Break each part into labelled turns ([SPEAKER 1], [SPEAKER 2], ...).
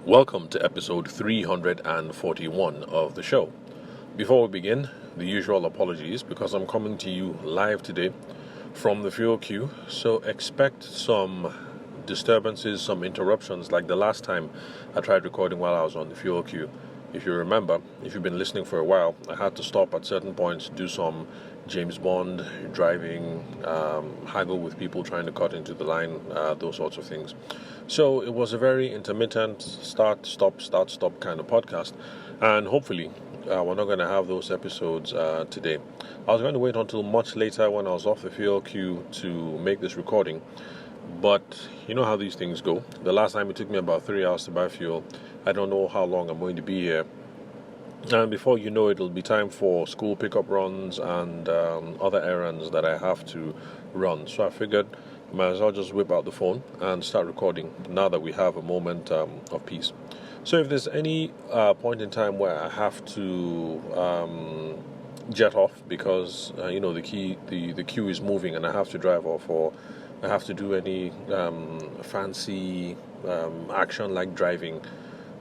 [SPEAKER 1] Welcome to episode 341 of the show. Before we begin, the usual apologies because I'm coming to you live today from the fuel queue, so expect some disturbances, some interruptions like the last time I tried recording while I was on the fuel queue. If you remember, if you've been listening for a while, I had to stop at certain points, do some James Bond driving, haggle with people trying to cut into the line, those sorts of things. So it was a very intermittent start, stop kind of podcast, and hopefully we're not going to have those episodes today. I was going to wait until much later when I was off the fuel queue to make this recording, but you know how these things go. The last time it took me about 3 hours to buy fuel. I don't know how long I'm going to be here. And before you know it, it'll be time for school pickup runs and other errands that I have to run. So I figured I might as well just whip out the phone and start recording now that we have a moment of peace. So if there's any point in time where I have to jet off because the queue is moving and I have to drive off, or I have to do any fancy action like driving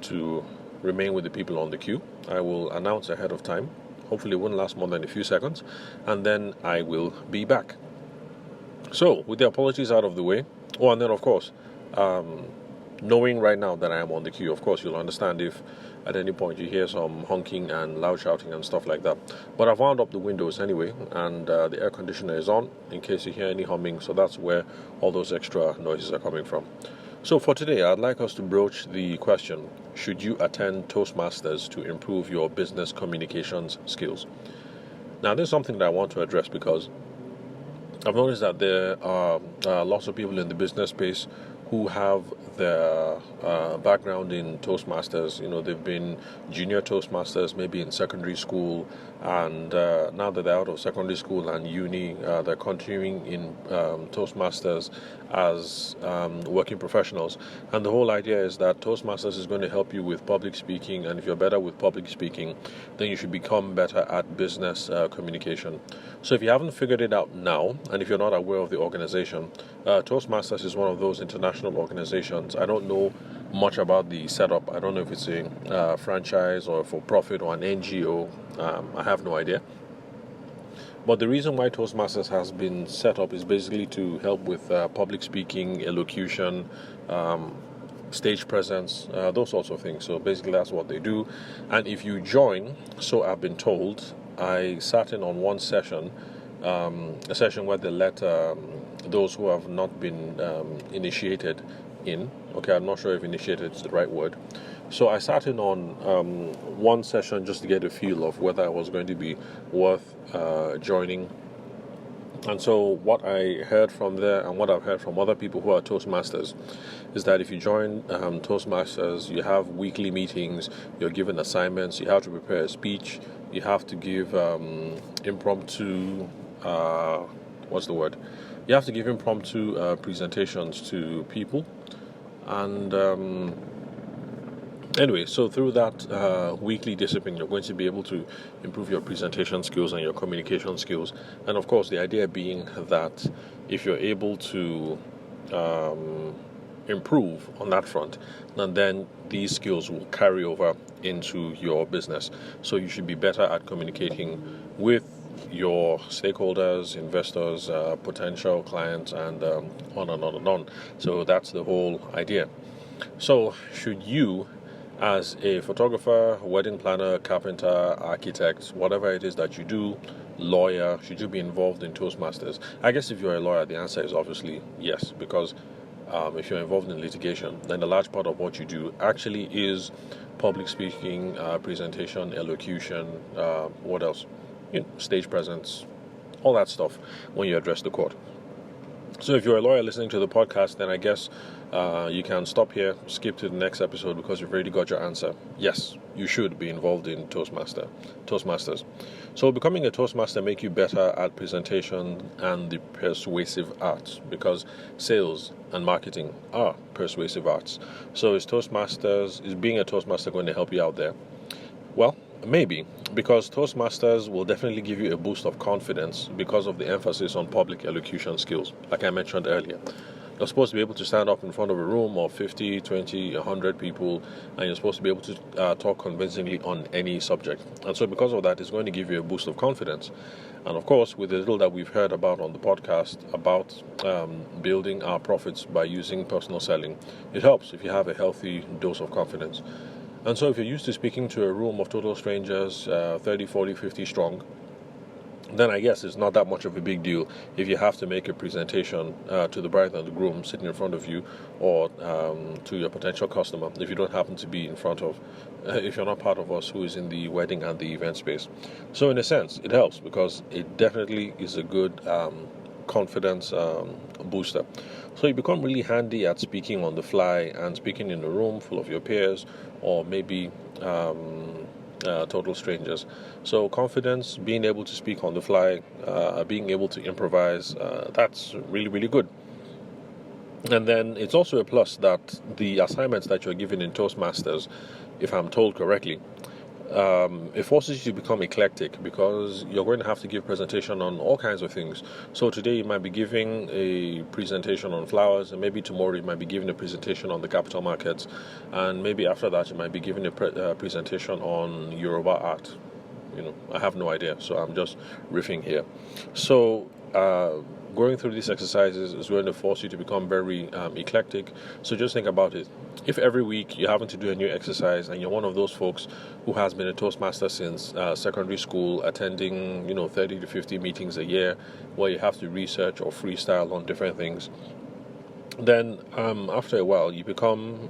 [SPEAKER 1] to remain with the people on the queue, I will announce ahead of time. Hopefully it won't last more than a few seconds, and then I will be back. So with the apologies out of the way, and then of course, knowing right now that I am on the queue, of course you'll understand if at any point you hear some honking and loud shouting and stuff like that. But I've wound up the windows anyway, and the air conditioner is on in case you hear any humming, so that's where all those extra noises are coming from. So for today, I'd like us to broach the question, should you attend Toastmasters to improve your business communications skills? Now, this is something that I want to address because I've noticed that there are lots of people in the business space who have their background in Toastmasters. You know, they've been junior Toastmasters, maybe in secondary school, and now that they're out of secondary school and uni, they're continuing in Toastmasters as working professionals. And the whole idea is that Toastmasters is going to help you with public speaking, and if you're better with public speaking, then you should become better at business communication. So if you haven't figured it out now, and if you're not aware of the organization, Toastmasters is one of those international organizations. I don't know much about the setup. I don't know if it's a franchise or for profit or an NGO. I have no idea. But the reason why Toastmasters has been set up is basically to help with public speaking, elocution, stage presence, those sorts of things. So basically that's what they do. And if you join, so I've been told, I sat in on one session, a session where they let those who have not been initiated in. Okay, I'm not sure if initiated is the right word. So I sat in on one session just to get a feel of whether I was going to be worth joining. And so what I heard from there and what I've heard from other people who are Toastmasters is that if you join Toastmasters, you have weekly meetings, you're given assignments, you have to prepare a speech, you have to give impromptu, You have to give impromptu presentations to people. And anyway, so through that weekly discipline, you're going to be able to improve your presentation skills and your communication skills. And of course, the idea being that if you're able to improve on that front, and then these skills will carry over into your business. So you should be better at communicating with your stakeholders, investors, potential clients, and on and on and on. So that's the whole idea. So should you, as a photographer, wedding planner, carpenter, architect, whatever it is that you do, lawyer, should you be involved in Toastmasters? I guess if you're a lawyer, the answer is obviously yes, because if you're involved in litigation, then a large part of what you do actually is public speaking, presentation, elocution, what else? Stage presence, all that stuff when you address the court. So if you're a lawyer listening to the podcast, then I guess you can stop here, skip to the next episode because you've already got your answer. Yes, you should be involved in Toastmasters. So becoming a Toastmaster make you better at presentation and the persuasive arts, because sales and marketing are persuasive arts. So is being a Toastmaster going to help you out there? Well, maybe, because Toastmasters will definitely give you a boost of confidence because of the emphasis on public elocution skills, like I mentioned earlier. You're supposed to be able to stand up in front of a room of 50, 20, 100 people, and you're supposed to be able to talk convincingly on any subject. And so because of that, it's going to give you a boost of confidence. And of course, with the little that we've heard about on the podcast about building our profits by using personal selling, it helps if you have a healthy dose of confidence. And so if you're used to speaking to a room of total strangers, 30, 40, 50 strong, then I guess it's not that much of a big deal if you have to make a presentation to the bride and the groom sitting in front of you, or to your potential customer if you don't happen to be in front of, if you're not part of us who is in the wedding and the event space. So in a sense, it helps because it definitely is a good confidence booster. So you become really handy at speaking on the fly and speaking in a room full of your peers, or maybe total strangers. So confidence, being able to speak on the fly, being able to improvise, that's really, really good. And then it's also a plus that the assignments that you're given in Toastmasters, if I'm told correctly, it forces you to become eclectic, because you're going to have to give presentation on all kinds of things. So today you might be giving a presentation on flowers, and maybe tomorrow you might be giving a presentation on the capital markets, and maybe after that you might be giving a presentation on Yoruba art. I have no idea, so I'm just riffing here. So going through these exercises is going to force you to become very eclectic. So just think about it. If every week you're having to do a new exercise, and you're one of those folks who has been a Toastmaster since secondary school, attending 30 to 50 meetings a year where you have to research or freestyle on different things, then after a while you become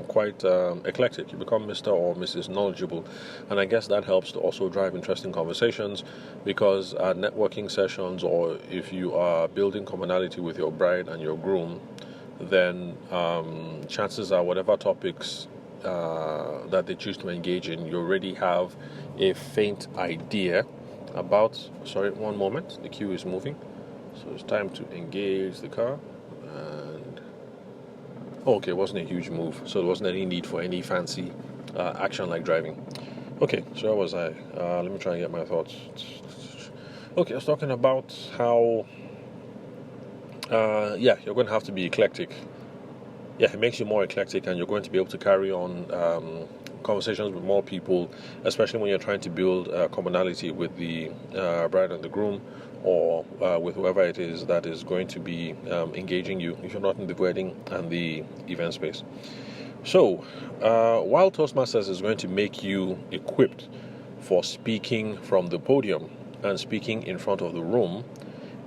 [SPEAKER 1] quite eclectic. You become Mr. or Mrs. Knowledgeable, and I guess that helps to also drive interesting conversations, because at networking sessions, or if you are building commonality with your bride and your groom, then chances are whatever topics that they choose to engage in, you already have a faint idea about. Sorry, one moment, the queue is moving, so it's time to engage the car. Okay, it wasn't a huge move, so there wasn't any need for any fancy action like driving. Okay, so where was I? Let me try and get my thoughts. Okay, I was talking about how, you're going to have to be eclectic. Yeah, it makes you more eclectic, and you're going to be able to carry on conversations with more people, especially when you're trying to build commonality with the bride and the groom, or with whoever it is that is going to be engaging you if you're not in the wedding and the event space. So, while Toastmasters is going to make you equipped for speaking from the podium and speaking in front of the room,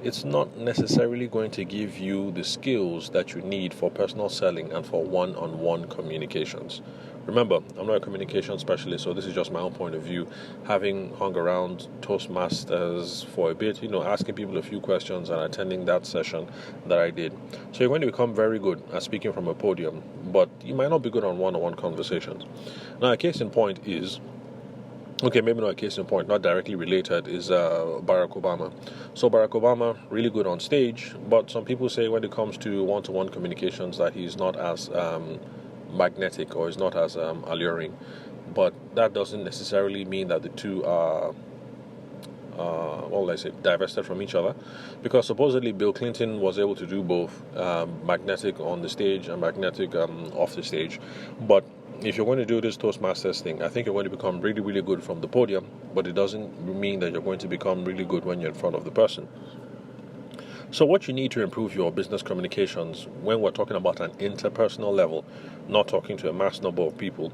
[SPEAKER 1] it's not necessarily going to give you the skills that you need for personal selling and for one-on-one communications. Remember, I'm not a communication specialist, so this is just my own point of view, having hung around Toastmasters for a bit, asking people a few questions and attending that session that I did. So you're going to become very good at speaking from a podium, but you might not be good on one-on-one conversations. Now, a case in point is, maybe not a case in point, not directly related, is Barack Obama. So Barack Obama, really good on stage, but some people say when it comes to one-to-one communications that he's not as magnetic, or is not as alluring. But that doesn't necessarily mean that the two are divested from each other, because supposedly Bill Clinton was able to do both, magnetic on the stage and magnetic off the stage. But if you're going to do this Toastmasters thing, I think you're going to become really, really good from the podium, but it doesn't mean that you're going to become really good when you're in front of the person. So what you need to improve your business communications, when we're talking about an interpersonal level, not talking to a mass number of people,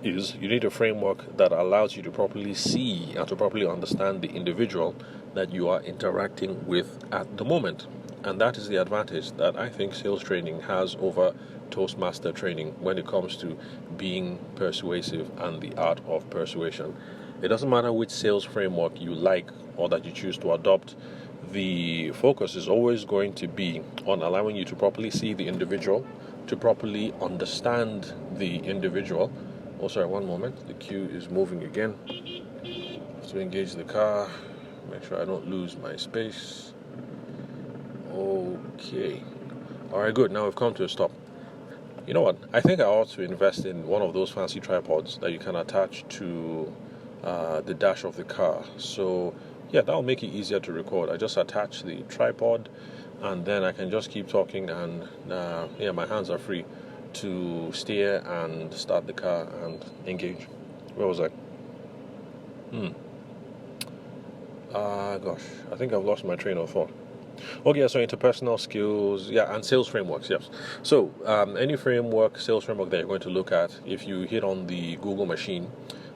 [SPEAKER 1] is you need a framework that allows you to properly see and to properly understand the individual that you are interacting with at the moment. And that is the advantage that I think sales training has over Toastmaster training when it comes to being persuasive and the art of persuasion. It doesn't matter which sales framework you like or that you choose to adopt. The focus is always going to be on allowing you to properly see the individual, to properly understand the individual. Oh, sorry, one moment. The queue is moving again. To engage the car, make sure I don't lose my space. Okay. All right, good. Now we've come to a stop. You know what? I think I ought to invest in one of those fancy tripods that you can attach to the dash of the car. So, yeah, that'll make it easier to record. I just attach the tripod and then I can just keep talking, and my hands are free to steer and start the car and engage. Where was I? Gosh, I think I've lost my train of thought. Okay, so interpersonal skills, and sales frameworks, yes. So, any framework, sales framework that you're going to look at, if you hit on the Google machine,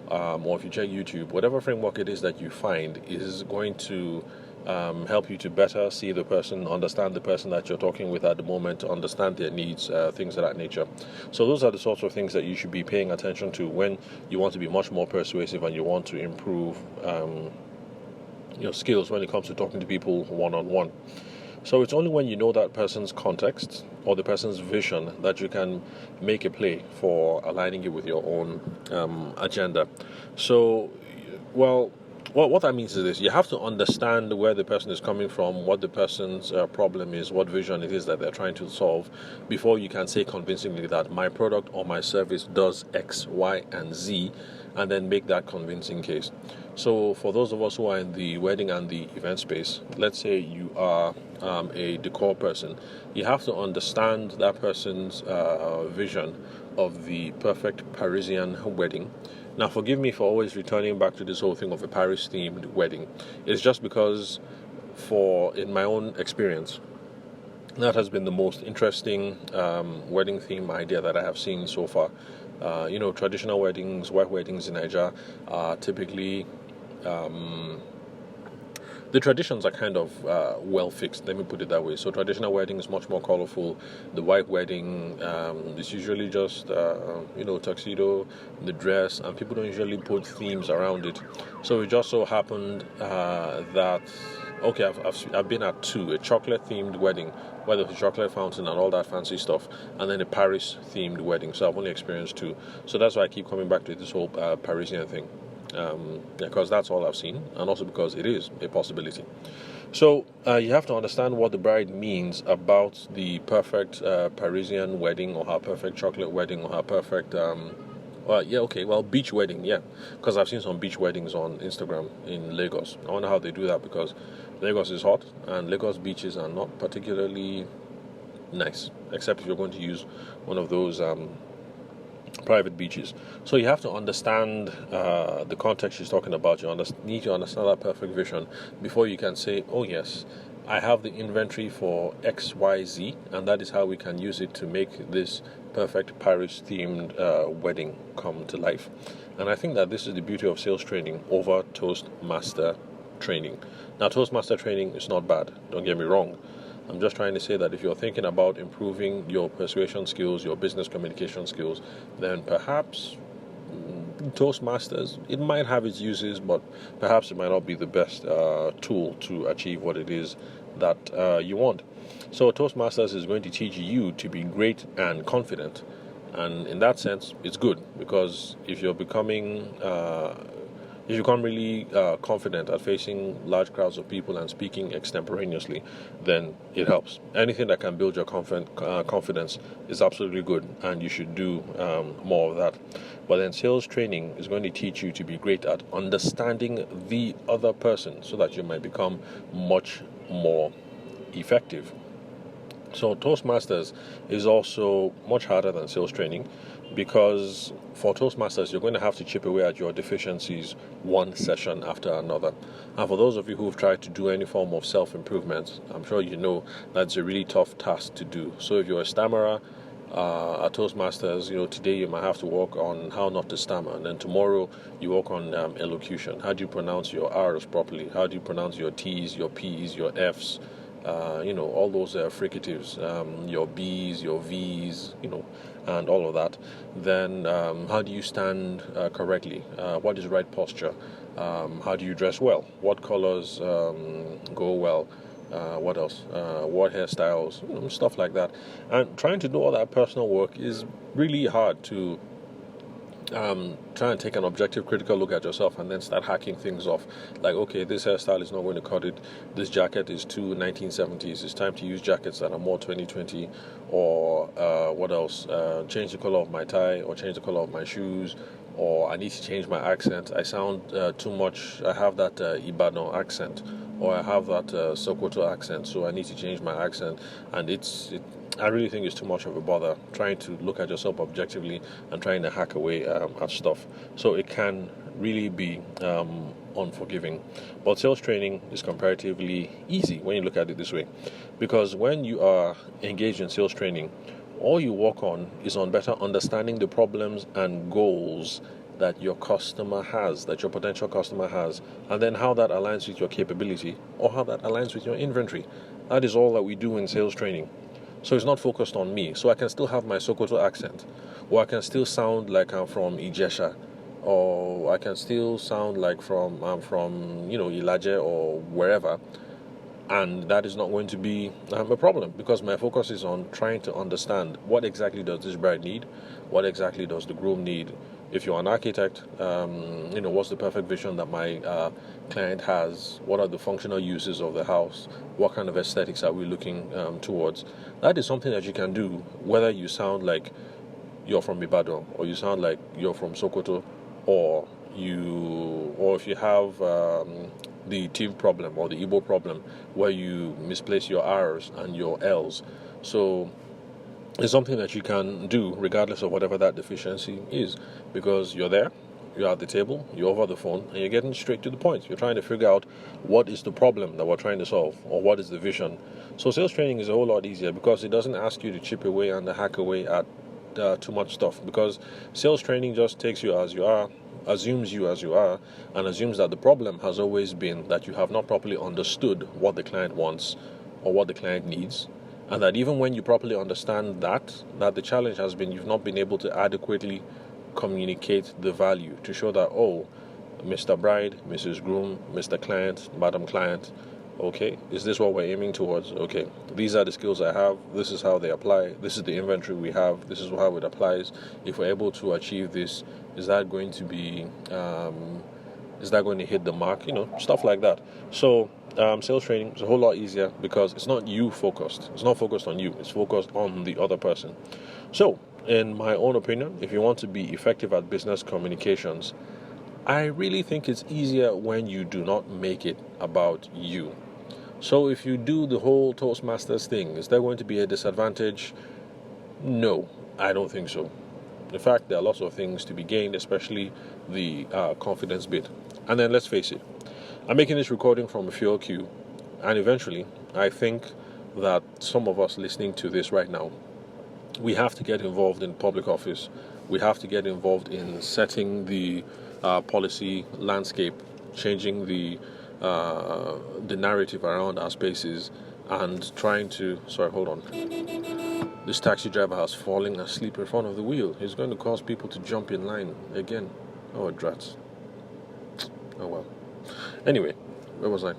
[SPEAKER 1] or if you check YouTube, whatever framework it is that you find is going to help you to better see the person, understand the person that you're talking with at the moment, understand their needs, things of that nature. So those are the sorts of things that you should be paying attention to when you want to be much more persuasive and you want to improve your skills when it comes to talking to people one-on-one. So it's only when you know that person's context or the person's vision that you can make a play for aligning it with your own agenda. So, what that means is this: you have to understand where the person is coming from, what the person's problem is, what vision it is that they're trying to solve, before you can say convincingly that my product or my service does X, Y, and Z, and then make that convincing case. So for those of us who are in the wedding and the event space, let's say you are a decor person, you have to understand that person's vision of the perfect Parisian wedding. Now, forgive me for always returning back to this whole thing of a Paris-themed wedding. It's just because, in my own experience, that has been the most interesting wedding theme idea that I have seen so far. Traditional weddings, white weddings in Nigeria are typically the traditions are kind of well fixed, let me put it that way. So traditional wedding is much more colorful. The white wedding is usually just tuxedo, the dress, and people don't usually put themes around it. So it just so happened that I've been at two: a chocolate themed wedding where there's a chocolate fountain and all that fancy stuff, and then a Paris themed wedding. So I've only experienced two. So that's why I keep coming back to this whole Parisian thing. Because that's all I've seen, and also because it is a possibility. So you have to understand what the bride means about the perfect Parisian wedding, or her perfect chocolate wedding, or her perfect beach wedding, because I've seen some beach weddings on Instagram in Lagos. I wonder how they do that, because Lagos is hot and Lagos beaches are not particularly nice, except if you're going to use one of those private beaches. So you have to understand the context she's talking about. You need to understand that perfect vision before you can say, oh yes, I have the inventory for XYZ, and that is how we can use it to make this perfect Paris-themed wedding come to life. And I think that this is the beauty of sales training over Toastmaster training. Now, Toastmaster training is not bad, don't get me wrong. I'm just trying to say that if you're thinking about improving your persuasion skills, your business communication skills, then perhaps Toastmasters, it might have its uses, but perhaps it might not be the best tool to achieve what it is that you want. So Toastmasters is going to teach you to be great and confident. And in that sense, it's good, because if you become really confident at facing large crowds of people and speaking extemporaneously, then it helps. Anything that can build your confidence is absolutely good, and you should do more of that. But then sales training is going to teach you to be great at understanding the other person, so that you might become much more effective. So Toastmasters is also much harder than sales training, because for Toastmasters, you're going to have to chip away at your deficiencies one session after another. And for those of you who've tried to do any form of self-improvement, I'm sure you know that's a really tough task to do. So if you're a stammerer at Toastmasters, today you might have to work on how not to stammer, and then tomorrow you work on elocution. How do you pronounce your R's properly? How do you pronounce your T's, your P's, your F's? All those fricatives, your B's, your V's, and all of that. Then how do you stand correctly? What is right posture? How do you dress well? What colors go well? What else? What hairstyles? Stuff like that. And trying to do all that personal work is really hard to try and take an objective, critical look at yourself, and then start hacking things off. Like, okay, this hairstyle is not going to cut it. This jacket is too 1970s. It's time to use jackets that are more 2020. Or what else? Change the color of my tie, or change the color of my shoes. Or I need to change my accent. I sound too much. I have that Ibadan accent. or I have that Sokoto accent, so I need to change my accent, and I really think it's too much of a bother trying to look at yourself objectively and trying to hack away at stuff. So it can really be unforgiving. But sales training is comparatively easy when you look at it this way, because when you are engaged in sales training, all you work on is on better understanding the problems and goals that your customer has, that your potential customer has, and then how that aligns with your capability or how that aligns with your inventory. That is all that we do in sales training. So it's not focused on me. So I can still have my Sokoto accent, or I can still sound like I'm from Ijesha, or I can still sound like I'm from Ilaje or wherever, and that is not going to be a problem, because my focus is on trying to understand what exactly does this bride need, what exactly does the groom need. If you're an architect, what's the perfect vision that my client has? What are the functional uses of the house? What kind of aesthetics are we looking towards? That is something that you can do, whether you sound like you're from Ibadan, or you sound like you're from Sokoto, or if you have the Tiv problem or the Igbo problem, where you misplace your R's and your L's. So it's something that you can do regardless of whatever that deficiency is, because you're there, you're at the table, you're over the phone, and you're getting straight to the point. You're trying to figure out what is the problem that we're trying to solve, or what is the vision. So sales training is a whole lot easier, because it doesn't ask you to chip away and hack away at too much stuff, because sales training just takes you as you are, assumes you as you are, and assumes that the problem has always been that you have not properly understood what the client wants or what the client needs, and that even when you properly understand that the challenge has been you've not been able to adequately communicate the value to show that, oh, Mr. Bride, Mrs. Groom, Mr. Client, Madam Client, okay, is this what we're aiming towards? Okay, these are the skills I have, this is how they apply, this is the inventory we have, this is how it applies. If we're able to achieve this, is that going to hit the mark? Stuff like that. So sales training is a whole lot easier, because it's not you focused. It's not focused on you. It's focused on the other person. So, in my own opinion, if you want to be effective at business communications, I really think it's easier when you do not make it about you. So if you do the whole Toastmasters thing, is there going to be a disadvantage? No, I don't think so. In fact, there are lots of things to be gained, especially the confidence bit. And then let's face it, I'm making this recording from a fuel queue, and eventually, I think that some of us listening to this right now, we have to get involved in public office. We have to get involved in setting the policy landscape, changing the narrative around our spaces, and trying to... Sorry, hold on. This taxi driver has fallen asleep in front of the wheel. He's going to cause people to jump in line again. Oh, drats. Oh, well. Anyway, where was I?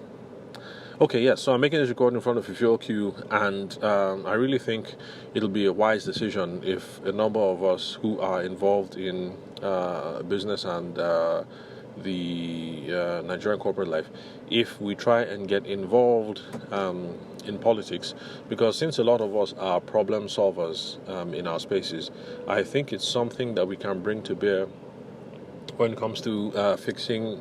[SPEAKER 1] Okay, yes, so I'm making this recording in front of a fuel queue, and I really think it'll be a wise decision if a number of us who are involved in business and the Nigerian corporate life, if we try and get involved in politics, because since a lot of us are problem solvers in our spaces, I think it's something that we can bring to bear when it comes to fixing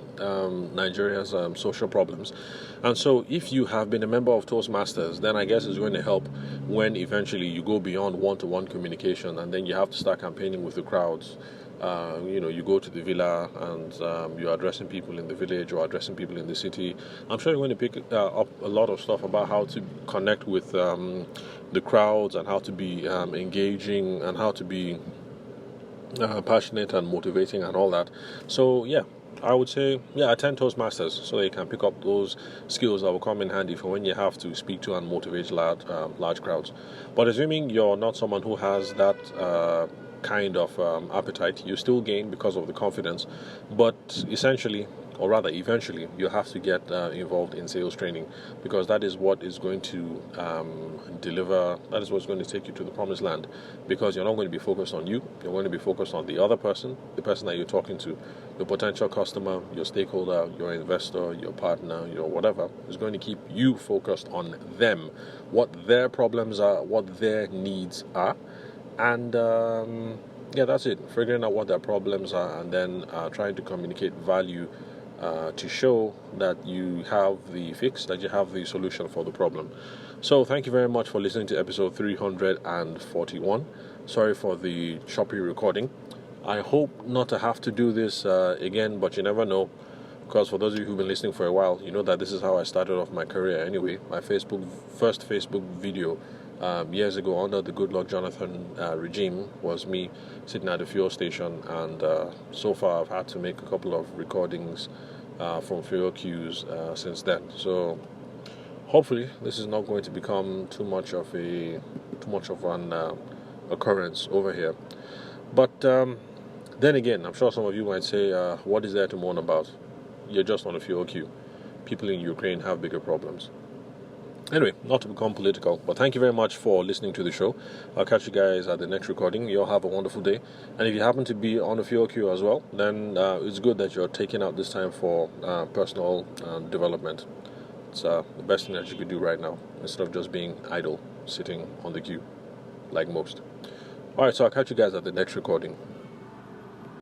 [SPEAKER 1] Nigeria's social problems. And so if you have been a member of Toastmasters, then I guess it's going to help when eventually you go beyond one-to-one communication, and then you have to start campaigning with the crowds. You go to the villa and you're addressing people in the village or addressing people in the city. I'm sure you're going to pick up a lot of stuff about how to connect with the crowds, and how to be engaging, and how to be passionate and motivating and all that. So yeah, I would say attend Toastmasters, so that you can pick up those skills that will come in handy for when you have to speak to and motivate large crowds. But assuming you're not someone who has that kind of appetite, you still gain because of the confidence, but essentially, or rather eventually, you have to get involved in sales training, because that is what is going to that is what's going to take you to the promised land, because you're not going to be focused on you, you're going to be focused on the other person, the person that you're talking to, your potential customer, your stakeholder, your investor, your partner, your whatever, is going to keep you focused on them, what their problems are, what their needs are, and that's it. Figuring out what their problems are, and then trying to communicate value to show that you have the fix, that you have the solution for the problem. So thank you very much for listening to episode 341. Sorry for the choppy recording. I hope not to have to do this again, but you never know. Because for those of you who've been listening for a while, you know that this is how I started off my career anyway. My first Facebook video years ago under the Good Luck Jonathan regime was me sitting at a fuel station, and so far I've had to make a couple of recordings from fuel queues since then. So hopefully this is not going to become too much of an occurrence over here. But then again, I'm sure some of you might say, what is there to mourn about? You're just on a fuel queue. People in Ukraine have bigger problems. Anyway, not to become political, but thank you very much for listening to the show. I'll catch you guys at the next recording. You all have a wonderful day. And if you happen to be on a fuel queue as well, then it's good that you're taking out this time for personal development. It's the best thing that you could do right now, instead of just being idle, sitting on the queue, like most. Alright, so I'll catch you guys at the next recording.